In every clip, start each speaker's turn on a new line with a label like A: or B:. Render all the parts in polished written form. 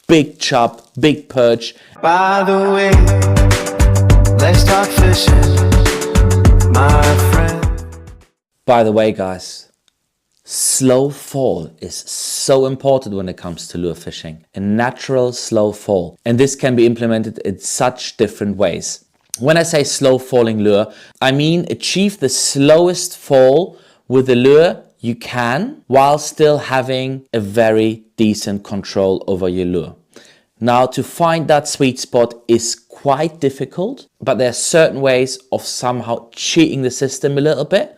A: big chub, big perch.
B: By the way, let's talk fishing, my friend.
A: By the way, guys, slow fall is so important when it comes to lure fishing. A natural slow fall. And this can be implemented in such different ways. When I say slow falling lure, I mean achieve the slowest fall with the lure you can while still having a very decent control over your lure. Now, to find that sweet spot is quite difficult, but there are certain ways of somehow cheating the system a little bit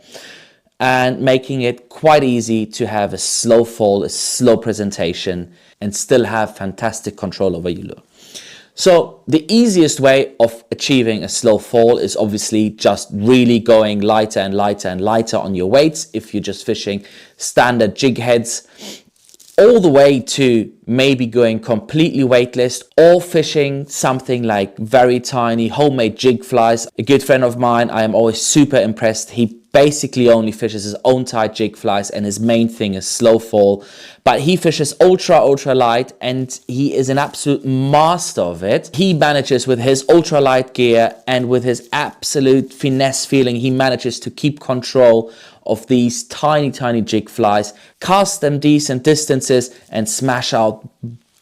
A: and making it quite easy to have a slow fall, a slow presentation, and still have fantastic control over your lure. So the easiest way of achieving a slow fall is obviously just really going lighter and lighter and lighter on your weights. If you're just fishing standard jig heads, all the way to maybe going completely weightless or fishing something like very tiny homemade jig flies. A good friend of mine, I am always super impressed. He basically only fishes his own type jig flies and his main thing is slow fall. But he fishes ultra light and he is an absolute master of it. He manages with his ultra light gear and with his absolute finesse feeling, he manages to keep control of these tiny jig flies, cast them decent distances and smash out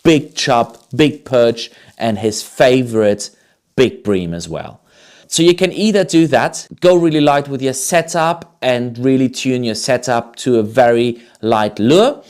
A: big chub, big perch and his favorite big bream as well. So you can either do that, go really light with your setup and really tune your setup to a very light lure.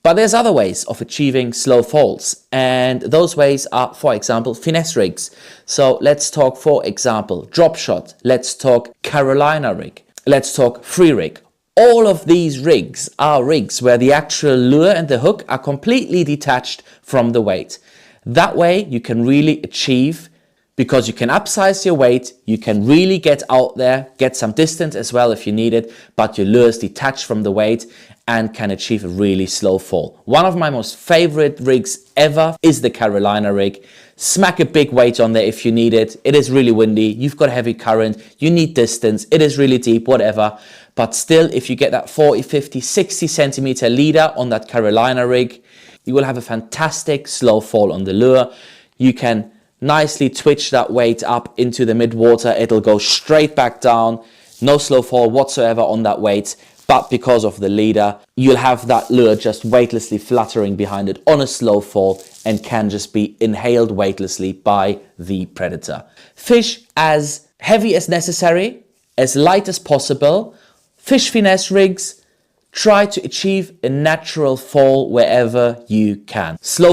A: But there's other ways of achieving slow falls. And those ways are, for example, finesse rigs. So let's talk, for example, drop shot. Let's talk Carolina rig. Let's talk free rig. All of these rigs are rigs where the actual lure and the hook are completely detached from the weight. That way you can really achieve, because you can upsize your weight, you can really get out there, get some distance as well if you need it, but your lure is detached from the weight and can achieve a really slow fall. One of my most favorite rigs ever is the Carolina rig. Smack a big weight on there if you need it. It is really windy, you've got heavy current, you need distance, it is really deep, whatever. But still, if you get that 40, 50, 60 centimeter leader on that Carolina rig, you will have a fantastic slow fall on the lure. You can nicely twitch that weight up into the mid-water. It'll go straight back down. No slow fall whatsoever on that weight. But because of the leader, you'll have that lure just weightlessly fluttering behind it on a slow fall and can just be inhaled weightlessly by the predator. Fish as heavy as necessary, as light as possible. Fish finesse rigs. Try to achieve a natural fall wherever you can. Slow